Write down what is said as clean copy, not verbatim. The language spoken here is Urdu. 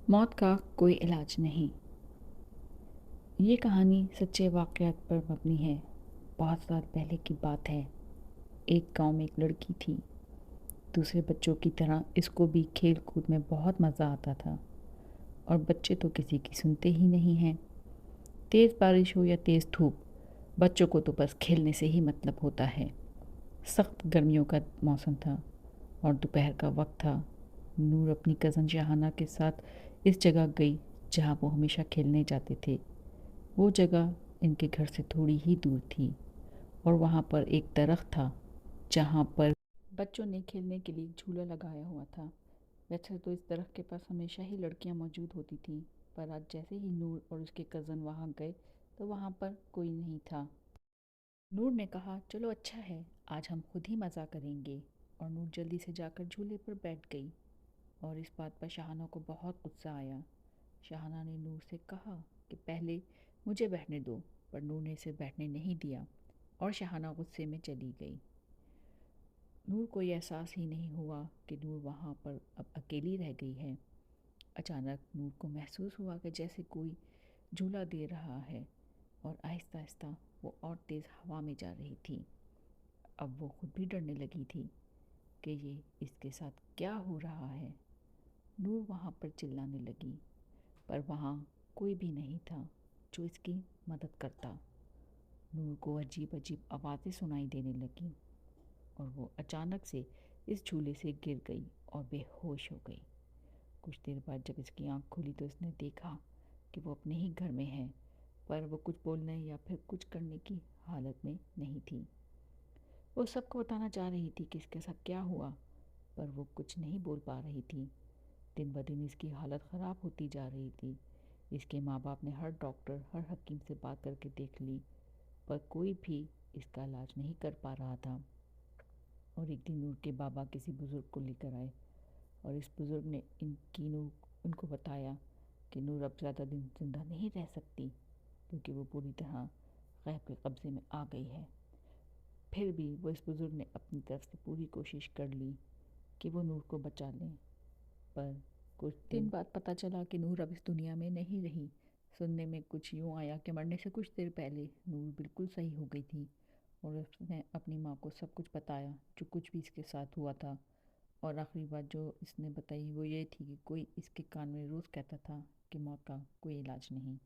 موت کا کوئی علاج نہیں۔ یہ کہانی سچے واقعات پر مبنی ہے۔ بہت سال پہلے کی بات ہے۔ ایک گاؤں میں ایک لڑکی تھی۔ دوسرے بچوں کی طرح اس کو بھی کھیل کود میں بہت مزہ آتا تھا، اور بچے تو کسی کی سنتے ہی نہیں ہیں۔ تیز بارش ہو یا تیز دھوپ، بچوں کو تو بس کھیلنے سے ہی مطلب ہوتا ہے۔ سخت گرمیوں کا موسم تھا اور دوپہر کا وقت تھا۔ نور اپنی کزن شاہانہ کے ساتھ اس جگہ گئی جہاں وہ ہمیشہ کھیلنے جاتے تھے۔ وہ جگہ ان کے گھر سے تھوڑی ہی دور تھی، اور وہاں پر ایک درخت تھا جہاں پر بچوں نے کھیلنے کے لیے جھولا لگایا ہوا تھا۔ ویسے تو اس درخت کے پاس ہمیشہ ہی لڑکیاں موجود ہوتی تھیں، پر آج جیسے ہی نور اور اس کے کزن وہاں گئے تو وہاں پر کوئی نہیں تھا۔ نور نے کہا، چلو اچھا ہے، آج ہم خود ہی مزہ کریں گے، اور نور جلدی سے جا کر جھولے پر بیٹھ گئی، اور اس بات پر شاہانہ کو بہت غصہ آیا۔ شاہانہ نے نور سے کہا کہ پہلے مجھے بیٹھنے دو، پر نور نے اسے بیٹھنے نہیں دیا، اور شاہانہ غصے میں چلی گئی۔ نور کو یہ احساس ہی نہیں ہوا کہ نور وہاں پر اب اکیلی رہ گئی ہے۔ اچانک نور کو محسوس ہوا کہ جیسے کوئی جھولا دے رہا ہے، اور آہستہ آہستہ وہ اور تیز ہوا میں جا رہی تھی۔ اب وہ خود بھی ڈرنے لگی تھی کہ یہ اس کے ساتھ کیا ہو رہا ہے۔ نور وہاں پر چلانے لگی، پر وہاں کوئی بھی نہیں تھا جو اس کی مدد کرتا۔ نور کو عجیب عجیب آوازیں سنائی دینے لگیں، اور وہ اچانک سے اس جھولے سے گر گئی اور بے ہوش ہو گئی۔ کچھ دیر بعد جب اس کی آنکھ کھلی تو اس نے دیکھا کہ وہ اپنے ہی گھر میں ہے، پر وہ کچھ بولنے یا پھر کچھ کرنے کی حالت میں نہیں تھی۔ وہ سب کو بتانا چاہ رہی تھی کہ اس کے ساتھ کیا ہوا، پر وہ کچھ نہیں بول پا رہی تھی۔ دن بدن اس کی حالت خراب ہوتی جا رہی تھی۔ اس کے ماں باپ نے ہر ڈاکٹر، ہر حکیم سے بات کر کے دیکھ لی، پر کوئی بھی اس کا علاج نہیں کر پا رہا تھا۔ اور ایک دن نور کے بابا کسی بزرگ کو لے کر آئے، اور اس بزرگ نے ان کو بتایا کہ نور اب زیادہ دن زندہ نہیں رہ سکتی، کیونکہ وہ پوری طرح غیب کے قبضے میں آ گئی ہے۔ پھر بھی وہ اس بزرگ نے اپنی طرف سے پوری کوشش کر لی کہ وہ نور کو بچا لیں، پر کچھ دن بعد پتہ چلا کہ نور اب اس دنیا میں نہیں رہی۔ سننے میں کچھ یوں آیا کہ مرنے سے کچھ دیر پہلے نور بالکل صحیح ہو گئی تھی، اور اس نے اپنی ماں کو سب کچھ بتایا جو کچھ بھی اس کے ساتھ ہوا تھا۔ اور آخری بات جو اس نے بتائی وہ یہ تھی کہ کوئی اس کے کان میں روز کہتا تھا کہ موت کا کوئی علاج نہیں۔